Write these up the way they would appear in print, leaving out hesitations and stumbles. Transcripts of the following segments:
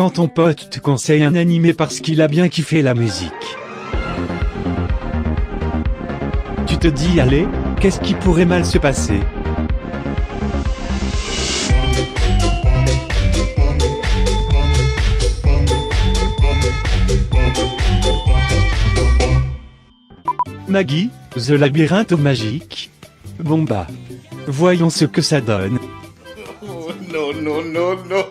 quand ton pote te conseille un animé parce qu'il a bien kiffé la musique. Tu te dis allez, qu'est-ce qui pourrait mal se passer? Maggie, The Labyrinthe magique. Bon bah, voyons ce que ça donne. Oh, non, non, non, non.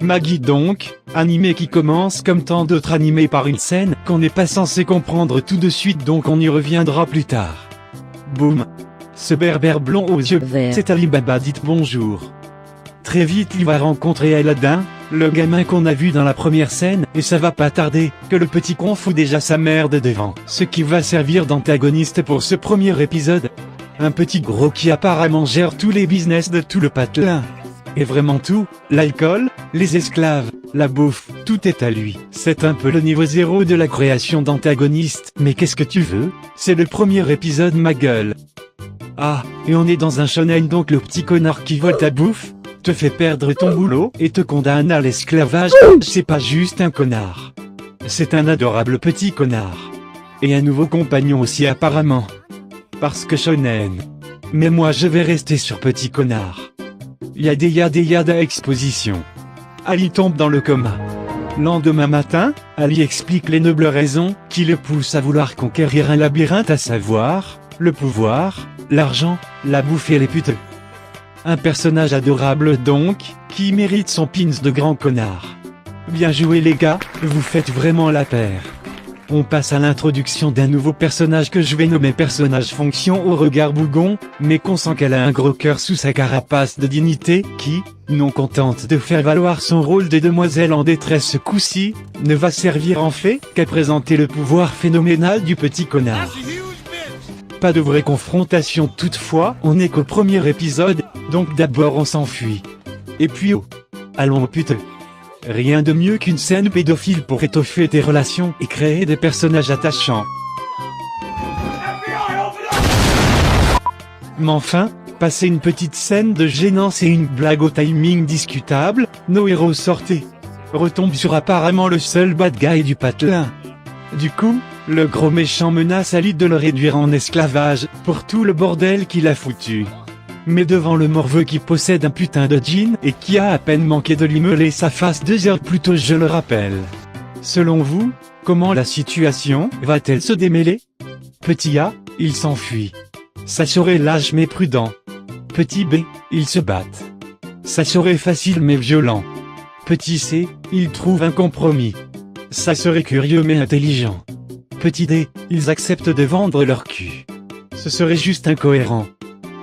Maggie donc, animé qui commence comme tant d'autres animés par une scène qu'on n'est pas censé comprendre tout de suite, donc on y reviendra plus tard. Boum. Ce berbère blond aux yeux verts, c'est Ali Baba, dites bonjour. Très vite il va rencontrer Aladdin, le gamin qu'on a vu dans la première scène, et ça va pas tarder, que le petit con fout déjà sa merde devant, ce qui va servir d'antagoniste pour ce premier épisode. Un petit gros qui apparemment gère tous les business de tout le patelin. Et vraiment tout, l'alcool, les esclaves, la bouffe, tout est à lui. C'est un peu le niveau zéro de la création d'antagonistes, mais qu'est-ce que tu veux? C'est le premier épisode ma gueule. Ah, et on est dans un shonen, donc le petit connard qui vole ta bouffe, te fait perdre ton boulot et te condamne à l'esclavage, c'est pas juste un connard. C'est un adorable petit connard. Et un nouveau compagnon aussi apparemment. Parce que shonen. Mais moi je vais rester sur petit connard. Yada exposition. Ali tombe dans le coma. Lendemain matin, Ali explique les nobles raisons qui le poussent à vouloir conquérir un labyrinthe, à savoir, le pouvoir, l'argent, la bouffe et les putes. Un personnage adorable donc, qui mérite son pins de grand connard. Bien joué les gars, vous faites vraiment la paire. On passe à l'introduction d'un nouveau personnage que je vais nommer personnage fonction au regard bougon, mais qu'on sent qu'elle a un gros cœur sous sa carapace de dignité, qui, non contente de faire valoir son rôle de demoiselle en détresse ce coup-ci, ne va servir en fait qu'à présenter le pouvoir phénoménal du petit connard. Pas de vraie confrontation toutefois, on n'est qu'au premier épisode, donc d'abord on s'enfuit. Et puis oh, allons putain. Rien de mieux qu'une scène pédophile pour étoffer tes relations et créer des personnages attachants. Mais enfin, passer une petite scène de gênance et une blague au timing discutable, nos héros sortaient. Retombent sur apparemment le seul bad guy du patelin. Du coup, le gros méchant menace Ali de le réduire en esclavage, pour tout le bordel qu'il a foutu. Mais devant le morveux qui possède un putain de jean et qui a à peine manqué de lui meuler sa face 2 heures plus tôt, je le rappelle. Selon vous, comment la situation va-t-elle se démêler? Petit A, il s'enfuit. Ça serait lâche mais prudent. Petit B, ils se battent. Ça serait facile mais violent. Petit C, il trouve un compromis. Ça serait curieux mais intelligent. Petit D, ils acceptent de vendre leur cul. Ce serait juste incohérent.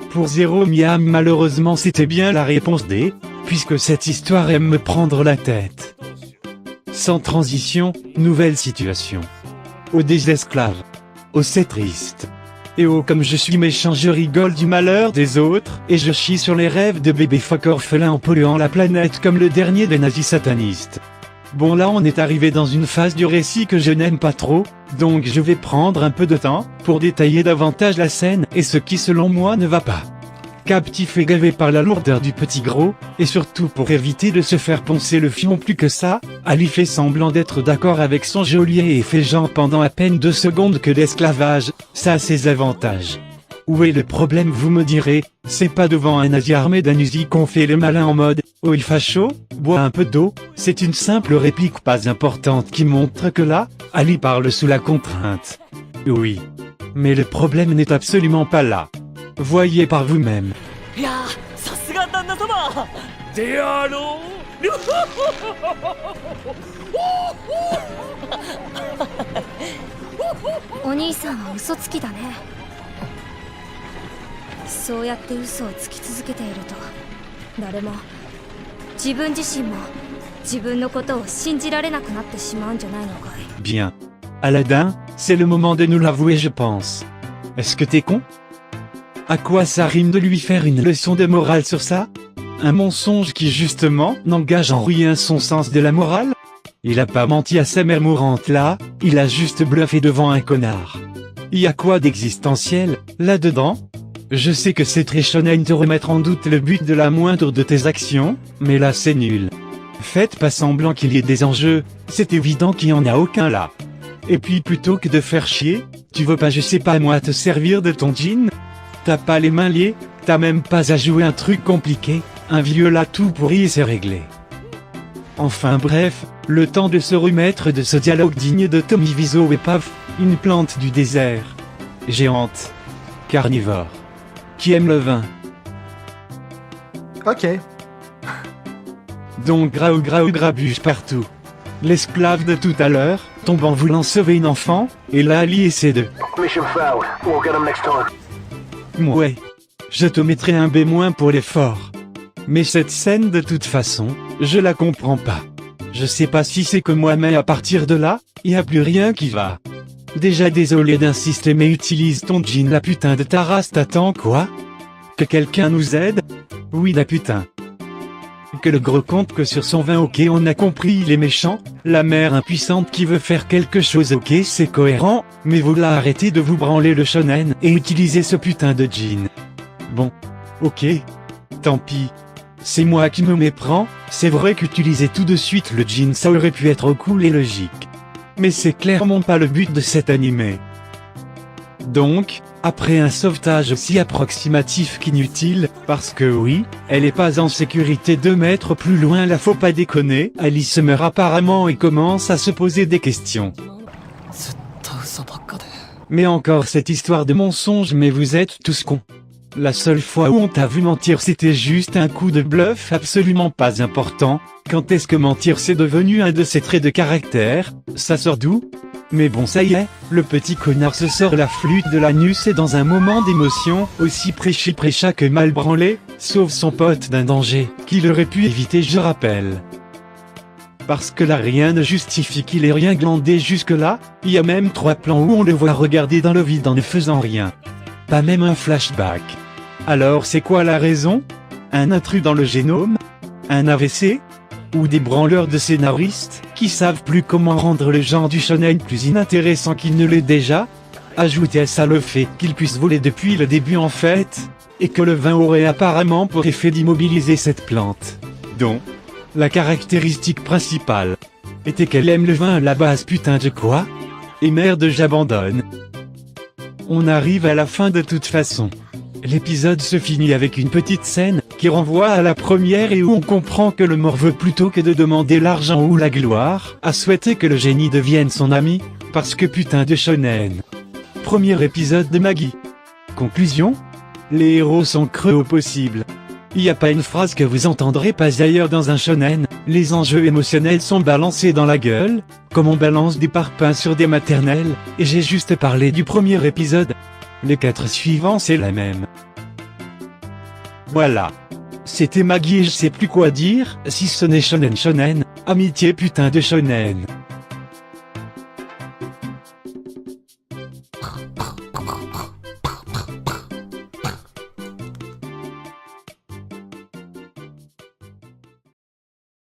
Pour Zéro Miam, malheureusement c'était bien la réponse D, puisque cette histoire aime me prendre la tête. Sans transition, nouvelle situation. Oh des esclaves. Oh c'est triste. Et oh comme je suis méchant, je rigole du malheur des autres, et je chie sur les rêves de bébés fuck orphelins en polluant la planète comme le dernier des nazis satanistes. Bon là on est arrivé dans une phase du récit que je n'aime pas trop, donc je vais prendre un peu de temps, pour détailler davantage la scène et ce qui selon moi ne va pas. Captif et gavé par la lourdeur du petit gros, et surtout pour éviter de se faire poncer le fion plus que ça, Ali fait semblant d'être d'accord avec son geôlier et fait genre pendant à peine 2 secondes que l'esclavage, ça a ses avantages. Où est le problème vous me direz, c'est pas devant un nazi armé d'un Uzi qu'on fait le malin en mode « Oh il fait chaud, bois un peu d'eau », c'est une simple réplique pas importante qui montre que là, Ali parle sous la contrainte. Oui. Mais le problème n'est absolument pas là. Voyez par vous-même. « そうやって嘘をつき続けていると誰も自分自身も自分のことを信じられなくなってしまうんじゃないのかい。 Bien. Aladdin, c'est le moment de nous l'avouer je pense. Est-ce que t'es con? À quoi ça rime de lui faire une leçon de morale sur ça? Un mensonge qui justement n'engage en rien son sens de la morale? Il a pas menti à sa mère mourante là, il a juste bluffé devant un connard. Y a quoi d'existentiel, là-dedans? Je sais que c'est très shonen de remettre en doute le but de la moindre de tes actions, mais là c'est nul. Faites pas semblant qu'il y ait des enjeux, c'est évident qu'il y en a aucun là. Et puis plutôt que de faire chier, tu veux pas je sais pas moi te servir de ton jean? T'as pas les mains liées, t'as même pas à jouer un truc compliqué, un vieux là tout pourri et c'est réglé. Enfin bref, le temps de se remettre de ce dialogue digne de Tommy Wiseau et paf, une plante du désert. Géante. Carnivore. Qui aime le vin. Ok. Donc grabuge partout. L'esclave de tout à l'heure, tombe en voulant sauver une enfant, et là Ali essaie de... Mission failed. We'll get 'em next time. Ouais. Je te mettrai un B- pour l'effort. Mais cette scène de toute façon, je la comprends pas. Je sais pas si c'est que moi mais à partir de là, y a plus rien qui va. Déjà désolé d'insister mais utilise ton jean la putain de ta race t'attends quoi? Que quelqu'un nous aide? Oui la putain. Que le gros compte que sur son vin ok on a compris il est méchant, la mère impuissante qui veut faire quelque chose ok c'est cohérent, mais vous là arrêtez de vous branler le shonen et utilisez ce putain de jean. Bon. Ok. Tant pis. C'est moi qui me méprends, c'est vrai qu'utiliser tout de suite le jean ça aurait pu être cool et logique. Mais c'est clairement pas le but de cet animé. Donc, après un sauvetage aussi approximatif qu'inutile, parce que oui, elle est pas en sécurité 2 mètres plus loin là faut pas déconner, Alice meurt apparemment et commence à se poser des questions. Mais encore cette histoire de mensonge mais vous êtes tous cons. La seule fois où on t'a vu mentir c'était juste un coup de bluff absolument pas important, quand est-ce que mentir c'est devenu un de ses traits de caractère, ça sort d'où? Mais bon ça y est, le petit connard se sort la flûte de l'anus et dans un moment d'émotion, aussi prêcha que mal branlé, sauve son pote d'un danger, qu'il aurait pu éviter je rappelle. Parce que là rien ne justifie qu'il ait rien glandé jusque là, il y a même 3 plans où on le voit regarder dans le vide en ne faisant rien. Pas même un flashback. Alors c'est quoi la raison? Un intrus dans le génome? Un AVC? Ou des branleurs de scénaristes, qui savent plus comment rendre le genre du shonen plus inintéressant qu'il ne l'est déjà? Ajoutez à ça le fait qu'il puisse voler depuis le début en fait, et que le vin aurait apparemment pour effet d'immobiliser cette plante. Donc, la caractéristique principale était qu'elle aime le vin à la base putain de quoi? Et merde j'abandonne. On arrive à la fin de toute façon. L'épisode se finit avec une petite scène, qui renvoie à la première et où on comprend que le mort veut plutôt que de demander l'argent ou la gloire, à souhaiter que le génie devienne son ami, parce que putain de shonen. Premier épisode de Maggie. Conclusion? Les héros sont creux au possible. Y a pas une phrase que vous entendrez pas ailleurs dans un shonen, les enjeux émotionnels sont balancés dans la gueule, comme on balance des parpaings sur des maternelles, et j'ai juste parlé du premier épisode. Les 4 suivants c'est la même. Voilà. C'était Maggie et je sais plus quoi dire, si ce n'est shonen, amitié putain de shonen.